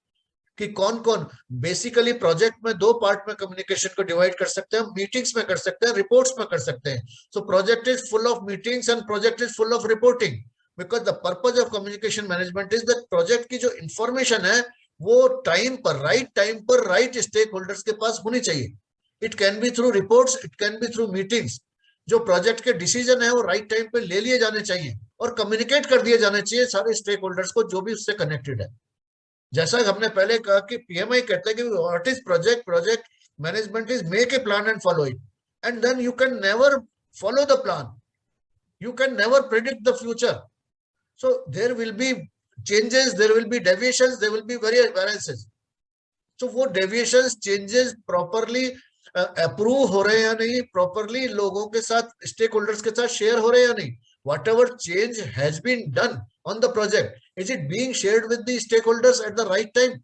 कि कौन कौन basically project में दो part में communication को divide कर सकते हैं, मीटिंग्स में कर सकते हैं, रिपोर्ट्स में कर सकते हैं। So project is full of meetings and project is full of reporting, because the purpose of communication management is that project की जो इंफॉर्मेशन है वो टाइम पर राइट स्टेक होल्डर्स के पास होनी चाहिए। It can B through reports, it can B through meetings. जो project के डिसीजन है वो राइट टाइम पे ले लिए जाने चाहिए और कम्युनिकेट कर दिए जाने चाहिए सारे स्टेक होल्डर्स को जो भी उससे कनेक्टेड है। जैसा हमने पहले कहा कि पीएमआई कहते हैं कि what is project, project management is make a plan and follow it, and then you can never follow the plan, you can never predict the future. So there will be changes, there will be deviations, there will be variances. So वो deviations, changes properly approve हो रहे हैं या नहीं, properly लोगों के साथ stake holders के साथ शेयर हो रहे हैं या नहीं, whatever change has been done on the project, is it being shared with the stakeholders at the right time?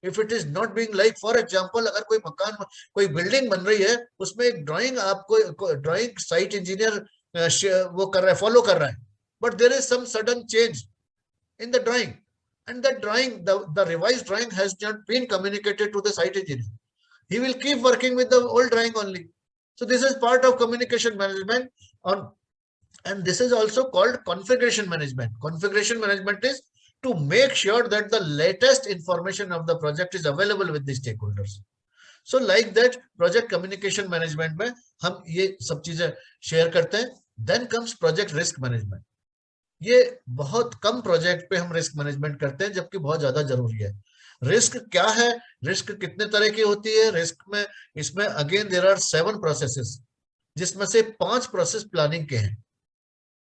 If it is not being, like for example अगर कोई मकान, कोई बिल्डिंग बन रही है, उसमें एक ड्राइंग आपको ड्राइंग साइट इंजीनियर वो कर रहा है, फॉलो कर रहा है, but there is some sudden change in the drawing, and the drawing, the revised drawing has not been communicated to the site engineer. He will keep working with the old drawing only. So this is part of communication management on, and this is also called configuration management. Configuration management is to make sure that the latest information of the project is available with the stakeholders. So like that, project communication management में हम ये सब चीजें share करते हैं। Then comes project risk management. ये बहुत कम project पे हम रिस्क मैनेजमेंट करते हैं, जबकि बहुत ज्यादा जरूरी है। रिस्क क्या है, रिस्क कितने तरह की होती है, रिस्क में इसमें अगेन देयर आर 7 प्रोसेसेस, जिसमें से 5 प्रोसेस प्लानिंग के हैं।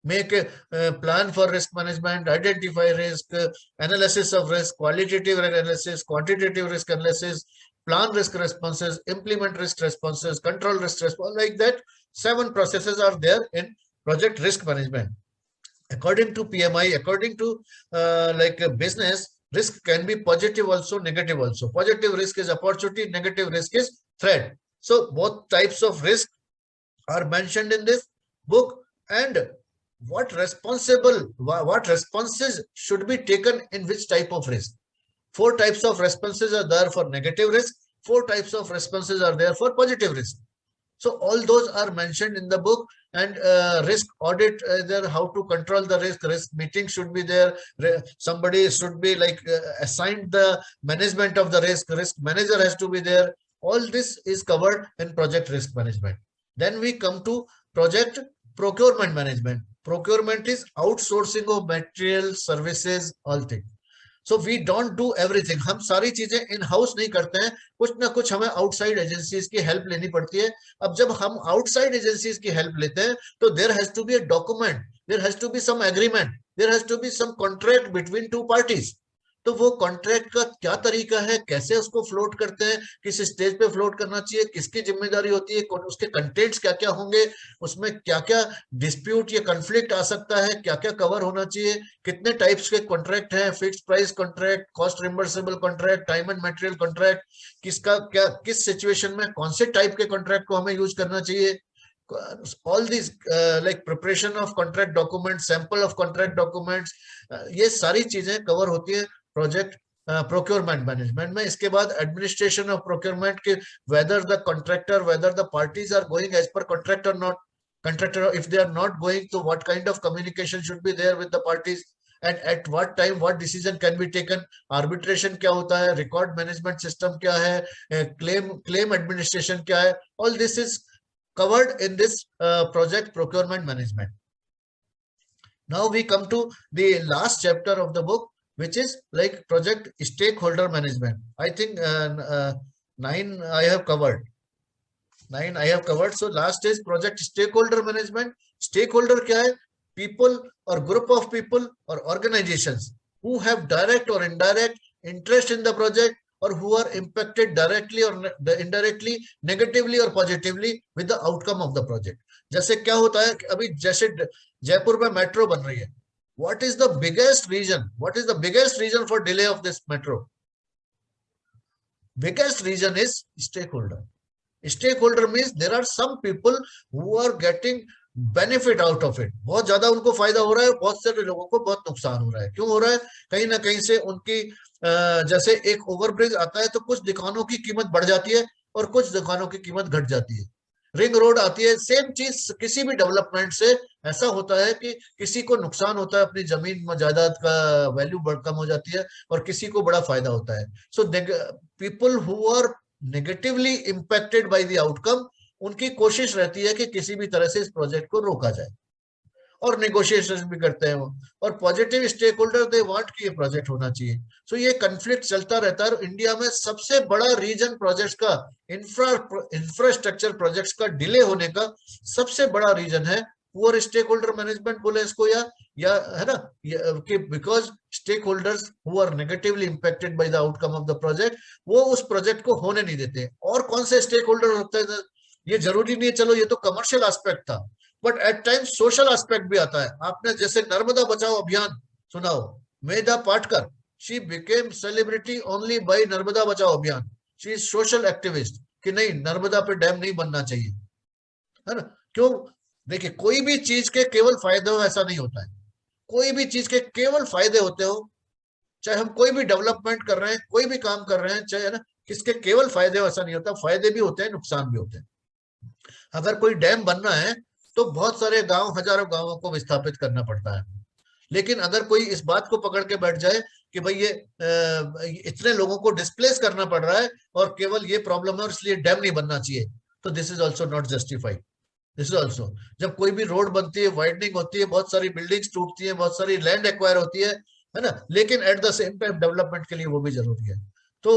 Make plan for risk management, identify risk, analysis of risk, qualitative analysis, quantitative risk analysis, plan risk responses, implement risk responses, control risk response, like that 7 processes are there in project risk management. According to PMI, according to like business, risk can be positive also, negative also. Positive risk is opportunity, negative risk is threat. So both types of risk are mentioned in this book, and what responses should be taken in which type of risk. 4 types of responses are there for negative risk, 4 types of responses are there for positive risk. So all those are mentioned in the book, and risk audit there, how to control the risk meeting should be there. Somebody should be like assigned the management of the risk manager has to be there. All this is covered in project risk management. Then we come to project procurement management. Procurement is outsourcing of material, services, all things. So we don't do everything, हम सारी चीजें in house नहीं करते हैं, कुछ ना कुछ हमें आउटसाइड एजेंसीज की हेल्प लेनी पड़ती है। अब जब हम आउटसाइड एजेंसीज की हेल्प लेते हैं तो there has to be a document, there has to be some agreement, there has to be some contract between 2 parties. तो वो कॉन्ट्रैक्ट का क्या तरीका है, कैसे उसको फ्लोट करते हैं, किस स्टेज पे फ्लोट करना चाहिए, किसकी जिम्मेदारी होती है, उसके कंटेंट्स क्या क्या होंगे, उसमें क्या क्या डिस्प्यूट या कंफ्लिक्ट आ सकता है, क्या क्या कवर होना चाहिए, कितने टाइप्स के कॉन्ट्रैक्ट हैं, fixed price contract, cost reimbursable contract, time and material contract, किसका क्या, किस सिचुएशन में कौन से टाइप के कॉन्ट्रैक्ट को हमें यूज करना चाहिए। all these like preparation of contract documents, sample of contract documents, ये सारी चीजें कवर होती है प्रोजेक्ट प्रोक्योरमेंट मैनेजमेंट में। इसके बाद एडमिनिस्ट्रेशन ऑफ प्रोक्योरमेंट के, whether the contractor, whether the parties are going as per contract और not, contractor if they are not going, तो what kind of communication should be there with the parties, and at what time what decision can be taken, arbitration क्या होता है, record management system क्या है, claim administration क्या है, all this is covered in this project procurement management. Now we come to the last chapter of the book, which is like project stakeholder management. I think 9 I have covered. 9 I have covered. So last is project stakeholder management. Stakeholder क्या है? People or group of people or organizations who have direct or indirect interest in the project or who are impacted directly or indirectly, negatively or positively with the outcome of the project. जैसे क्या होता है अभी जैसे जयपुर में metro बन रही है. What is the biggest reason? What is the biggest reason for delay of this metro? Biggest reason is stakeholder. Stakeholder means there are some people who are getting benefit out of it. बहुत ज्यादा उनको फायदा हो रहा है, बहुत सारे लोगों को बहुत नुकसान हो रहा है. क्यों हो रहा है? कहीं ना कहीं से उनकी जैसे एक ओवरब्रिज आता है तो कुछ दुकानों की कीमत बढ़ जाती है और कुछ दुकानों की कीमत घट जाती है. रिंग रोड आती है, सेम चीज किसी भी डेवलपमेंट से ऐसा होता है कि किसी को नुकसान होता है, अपनी जमीन जायदाद का वैल्यू कम हो जाती है और किसी को बड़ा फायदा होता है. So people who are negatively impacted by the outcome, उनकी कोशिश रहती है कि किसी भी तरह से इस प्रोजेक्ट को रोका जाए और नेगोशिएशन भी करते हैं वो. और positive stake holder they want कि ये प्रोजेक्ट होना चाहिए. सो ये कन्फ्लिक्ट चलता रहता है. इंडिया में सबसे बड़ा रीजन प्रोजेक्ट्स का इंफ्रास्ट्रक्चर प्रोजेक्ट्स का डिले होने का सबसे बड़ा रीजन है पुअर स्टेक होल्डर मैनेजमेंट बोले इसको, या है ना, कि because stake holders who are negatively impacted by the outcome of the project, वो उस प्रोजेक्ट को होने नहीं देते. और कौन से स्टेक होल्डर होते हैं? ये जरूरी नहीं है, चलो ये तो कमर्शियल एस्पेक्ट था, but at times social aspect भी आता है. आपने जैसे नर्मदा बचाओ अभियान सुना हो, Medha Patkar, she became celebrity only by Narmada बचाओ अभियान. शी इज सोशल एक्टिविस्ट कि नहीं, नर्मदा पे डैम नहीं बनना चाहिए, है ना. क्यों? देखिए, कोई भी चीज के केवल फायदे हो ऐसा नहीं होता है. कोई भी चीज के केवल फायदे होते हो, चाहे हम कोई भी डेवलपमेंट कर रहे हैं, कोई भी काम कर रहे हैं, चाहे, है ना, किसके केवल फायदे हो ऐसा नहीं होता. फायदे भी होते हैं, नुकसान भी होते हैं. अगर कोई डैम बनना है तो बहुत सारे गांव, हजारों गांवों को विस्थापित करना पड़ता है. लेकिन अगर कोई इस बात को पकड़ के बैठ जाए कि भाई ये इतने लोगों को डिस्प्लेस करना पड़ रहा है और केवल ये प्रॉब्लम है और इसलिए डैम नहीं बनना चाहिए, तो this is also not justified. This is also, जब कोई भी रोड बनती है, वाइडनिंग होती है, बहुत सारी बिल्डिंग्स टूटती है, बहुत सारी लैंड एक्वायर होती है ना, लेकिन at the same time development के लिए वो भी जरूरी है. तो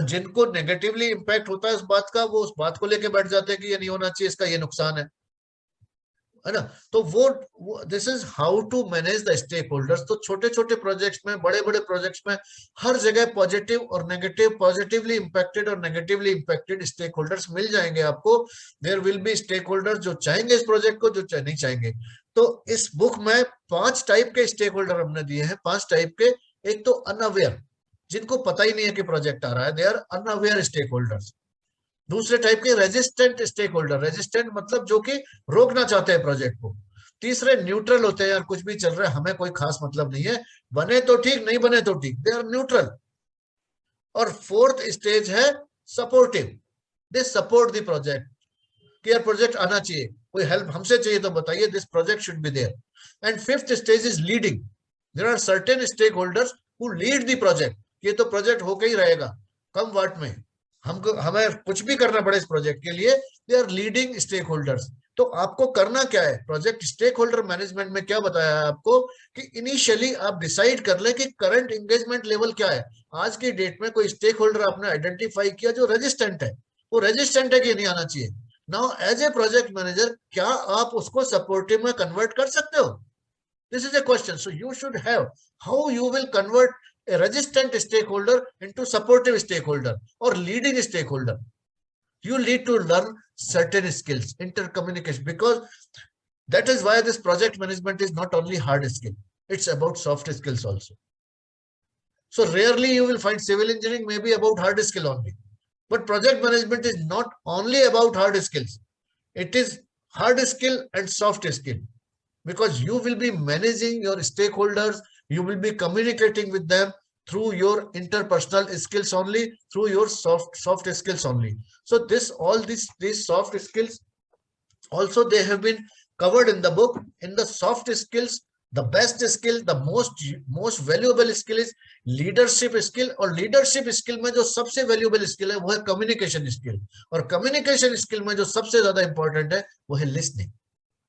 जिनको नेगेटिवली इंपैक्ट होता है उस बात का, वो उस बात को लेके बैठ जाते हैं कि ये नहीं होना चाहिए, इसका ये नुकसान है ना. तो वो this is how to manage the stake holders. तो छोटे छोटे प्रोजेक्ट्स में, बड़े बड़े प्रोजेक्ट्स में हर जगह पॉजिटिव और नेगेटिव, पॉजिटिवली इंपैक्टेड और नेगेटिवली इंपैक्टेड स्टेक होल्डर्स मिल जाएंगे आपको. There will be stake holders जो चाहेंगे इस प्रोजेक्ट को, जो नहीं चाहेंगे. तो इस बुक में 5 टाइप के स्टेक होल्डर हमने दिए हैं, 5 टाइप के. एक तो अनअवेयर, जिनको पता ही नहीं है कि प्रोजेक्ट आ रहा है, they are unaware stake holders. दूसरे टाइप के रेजिस्टेंट स्टेक होल्डर, रेजिस्टेंट मतलब जो कि रोकना चाहते हैं प्रोजेक्ट को. तीसरे न्यूट्रल होते हैं, यार कुछ भी चल रहा है, हमें कोई खास मतलब नहीं है, बने तो ठीक, नहीं बने तो ठीक, दे आर न्यूट्रल. और फोर्थ स्टेज है supportive, they support the project कि यार प्रोजेक्ट आना चाहिए, कोई हेल्प हमसे चाहिए तो बताइए, this project should be there. And fifth stage is leading. There are certain stake holders who lead the project. ये तो प्रोजेक्ट होके ही रहेगा, कम वाट में, हमको हमें कुछ भी करना पड़े इस प्रोजेक्ट के लिए. They are leading stake holders. तो आपको करना क्या है? प्रोजेक्ट स्टेक होल्डर मैनेजमेंट में क्या बताया है आपको कि इनिशियली आप डिसाइड कर लें कि करंट एंगेजमेंट लेवल क्या है. आज की डेट में कोई स्टेक होल्डर आपने आइडेंटिफाई किया जो रेजिस्टेंट है, वो रेजिस्टेंट है कि नहीं आना चाहिए. Now as a project manager, क्या आप उसको सपोर्टिव में कन्वर्ट कर सकते हो? This is a question. So you should have how you will convert a resistant stakeholder into supportive stakeholder or leading stakeholder. You need to learn certain skills, intercommunication, because that is why this project management is not only hard skill, it's about soft skills also. So rarely you will find civil engineering maybe about hard skill only, but project management is not only about hard skills. It is hard skill and soft skill. Because you will be managing your stakeholders, you will be communicating with them through your interpersonal skills only, through your soft skills only. So these soft skills also, they have been covered in the book. In the soft skills, The best skill, the most valuable skill is leadership skill. और leadership skill में जो सबसे valuable skill है वो है communication skill. और communication skill में जो सबसे ज्यादा इंपॉर्टेंट है वो है listening.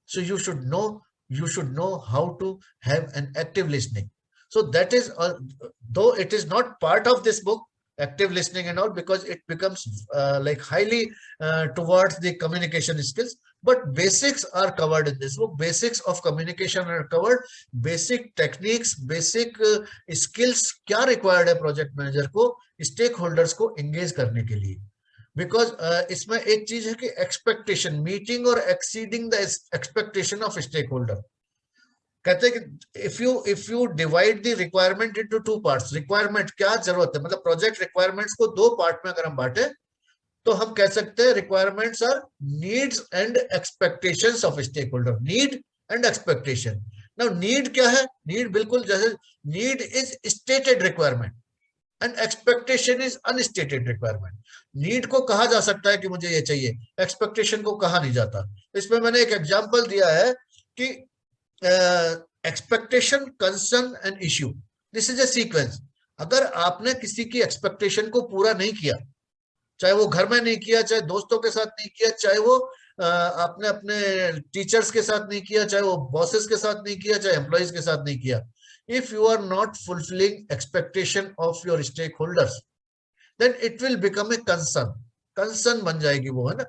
So you should know how to have an active listening. So that is though it is not part of this book, active listening and all, because it becomes like highly towards the communication skills, but basics are covered in this book. Basics of communication are covered. Basic techniques, basic skills क्या required है project manager को stakeholders को engage करने के लिए. Because इसमें एक चीज है कि एक्सपेक्टेशन, मीटिंग और exceeding the expectation of stake holder. कहते हैं कि if you divide the requirement into two parts, requirement क्या जरूरत है, मतलब प्रोजेक्ट रिक्वायरमेंट्स को दो पार्ट में अगर हम बांटे तो हम कह सकते हैं requirements are needs and expectations of stake holder. Need and expectation. Now need क्या है? नीड बिल्कुल जैसे need is stated requirement and expectation is unstated requirement. Need को कहा जा सकता है कि मुझे ये चाहिए, एक्सपेक्टेशन को कहा नहीं जाता. इसमें मैंने एक एग्जांपल दिया है कि expectation, concern and issue, this is a sequence. अगर आपने किसी की एक्सपेक्टेशन को पूरा नहीं किया, चाहे वो घर में नहीं किया, चाहे दोस्तों के साथ नहीं किया, चाहे वो आपने अपने टीचर्स के साथ नहीं किया, चाहे वो बॉसेस के साथ नहीं किया, चाहे एम्प्लॉइज के साथ नहीं किया, if you are not fulfilling expectation of your stakeholders, then it will become a concern बन जाएगी वो, है ना.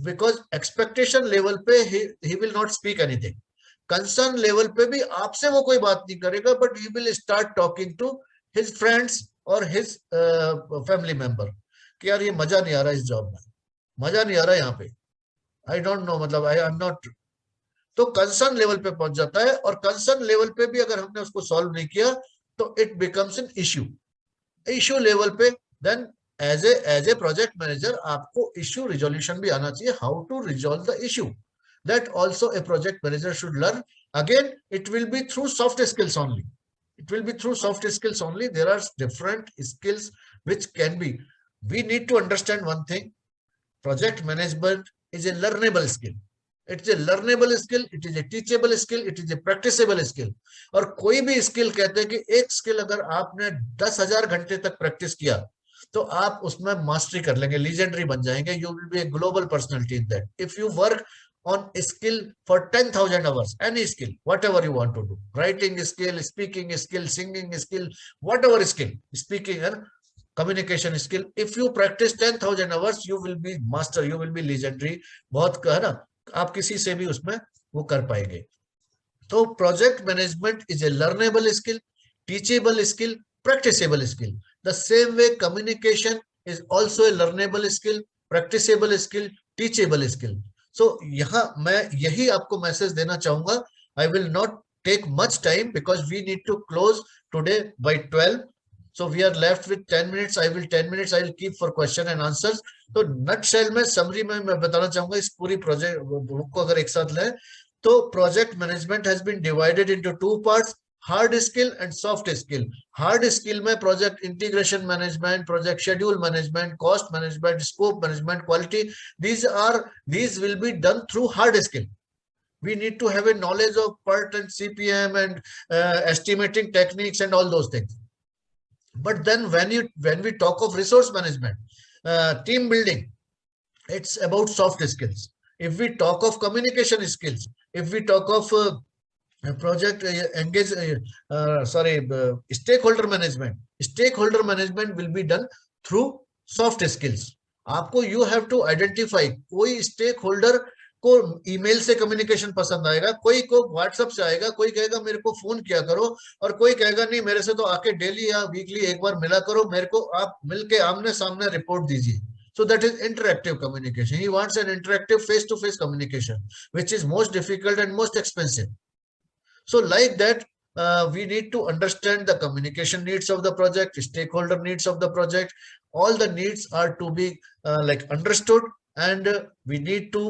because expectation level पे he will not speak anything. concern level पे भी आपसे वो कोई बात नहीं करेगा, but he will start talking to his friends or his family member कि यार ये मजा नहीं आ रहा, इस जॉब में मजा नहीं आ रहा, यहाँ पे I don't know, मतलब I am not. तो कंसर्न लेवल पे पहुंच जाता है. और कंसर्न लेवल पे भी अगर हमने उसको सॉल्व नहीं किया तो it becomes an issue. Issue level पे then as a project manager आपको इश्यू रिजोल्यूशन भी आना चाहिए. How to resolve the issue, that also a project manager should learn. Again it will be through soft skills only. It will be through soft skills only. There are different skills which can be. We need to understand one thing. Project management is a learnable skill. It's a learnable skill. It is a teachable skill. It is a practicable skill. और कोई भी skill कहते हैं कि एक skill अगर आपने 10,000 घंटे तक प्रैक्टिस किया तो आप उसमें मास्टरी कर लेंगे, लीजेंडरी बन जाएंगे. You will be a global personality in that. If you work on a skill for 10,000 hours, any skill, whatever you want to do, writing skill, speaking skill, singing skill, whatever skill, speaking and communication skill, if you practice 10,000 hours, you will be master, you will be legendary. बहुत है ना, आप किसी से भी उसमें वो कर पाएंगे. तो project management is a learnable skill, teachable skill, practicable skill. The same way communication is also a learnable skill, practicable skill, teachable skill. So यहाँ मैं यही आपको मैसेज देना चाहूंगा. I will not take much time because we need to close today by 12. So we are left with 10 minutes. 10 minutes I will keep for question and answers. तो nutshell में summary में मैं बताना चाहूंगा इस पूरी प्रोजेक्ट बुक को अगर एक साथ लें तो project management has been divided into two parts. Hard skill and soft skill. Hard skill में project integration management, project schedule management, cost management, scope management, quality, these will be done through hard skill. We need to have a knowledge of PERT and CPM and estimating techniques and all those things. But then when we talk of resource management, team building, it's about soft skills. If we talk of communication skills, if we talk of project engage stakeholder management will be done through soft skills. आपको you have to identify. कोई stakeholder को email से communication पसंद आएगा, कोई को WhatsApp से आएगा, कोई कहेगा मेरे को फोन किया करो, और कोई कहेगा नहीं मेरे से तो आके डेली या वीकली एक बार मिला करो, मेरे को आप मिलके आमने सामने रिपोर्ट दीजिए. So that is interactive communication. He wants an interactive face-to-face communication, which is most difficult and most expensive. So like that, we need to understand the communication needs of the project, stakeholder needs of the project. All the needs are to be like understood, and we need to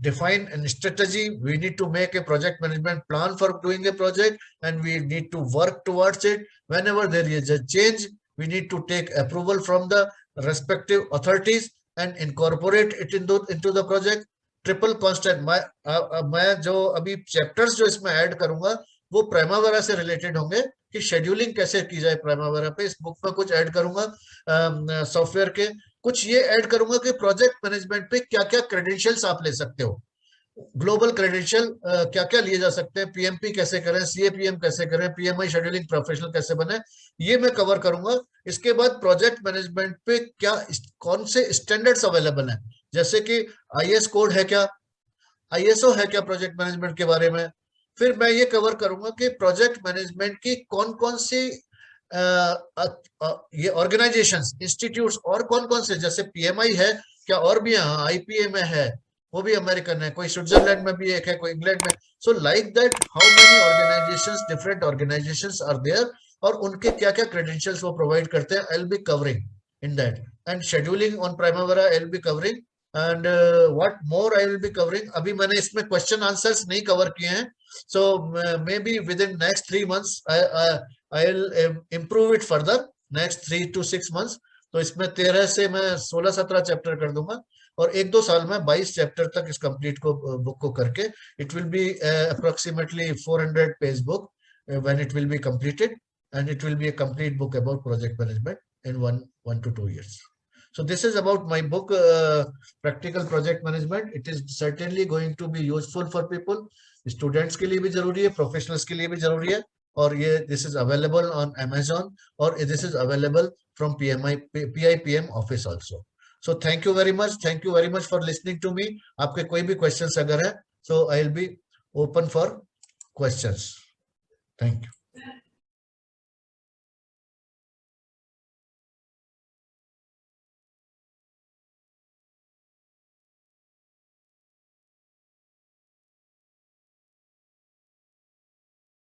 define a strategy. We need to make a project management plan for doing a project, and we need to work towards it. Whenever there is a change, we need to take approval from the respective authorities and incorporate it into the project. Triple constant, मैं जो अभी chapters जो इसमें add करूंगा वो Primavera से related होंगे कि शेड्यूलिंग कैसे की जाए प्राइमावेरा पे। इस बुक में कुछ ऐड करूंगा सॉफ्टवेयर के, कुछ ये ऐड करूंगा कि प्रोजेक्ट मैनेजमेंट पे क्या क्या क्रेडेंशियल्स आप ले सकते हो, ग्लोबल क्रेडेंशियल क्या क्या लिए जा सकते हैं, पीएमपी कैसे करें, सीएपीएम कैसे करें, पीएमआई शेड्यूलिंग प्रोफेशनल कैसे बने, ये मैं कवर करूंगा। इसके बाद प्रोजेक्ट मैनेजमेंट पे क्या कौन से स्टैंडर्ड्स अवेलेबल हैं, जैसे कि आईएस कोड है क्या, आईएसओ है क्या प्रोजेक्ट मैनेजमेंट के बारे में। फिर मैं ये कवर करूंगा कि प्रोजेक्ट मैनेजमेंट की कौन कौन सी ये ऑर्गेनाइजेशंस, इंस्टीट्यूट्स और कौन कौन से, जैसे पीएमआई है क्या, और भी यहाँ आईपीए में है, वो भी अमेरिकन है, कोई स्विट्जरलैंड में भी एक है, कोई इंग्लैंड में। So like that how many organizations, different organizations are there, और उनके क्या क्या क्रेडेंशियल्स वो प्रोवाइड करते हैं, I will be covering in that. And scheduling on Primavera I will be covering. And what more I will be covering, अभी मैंने इसमें क्वेश्चन आंसर्स नहीं कवर किए हैं, so maybe within next 3 months I will improve it further, next 3 to 6 months। तो इसमें 13 से मैं 16-17 चैप्टर कर दूंगा, और 1-2 साल में 22 चैप्टर तक इस कंप्लीट को बुक को करके, it will B approximately 400 page book when it will be completed, and it will be a complete book about project management in 1 to 2 years. So this is about my book, Practical Project Management. It is certainly going to be useful for people. Students के लिए भी जरूरी है, professionals के लिए भी जरूरी है, और ये this is available on Amazon, और this is available from PIPM office also. So thank you very much. Thank you very much for listening to me. आपके कोई भी questions अगर है, so I will be open for questions. Thank you.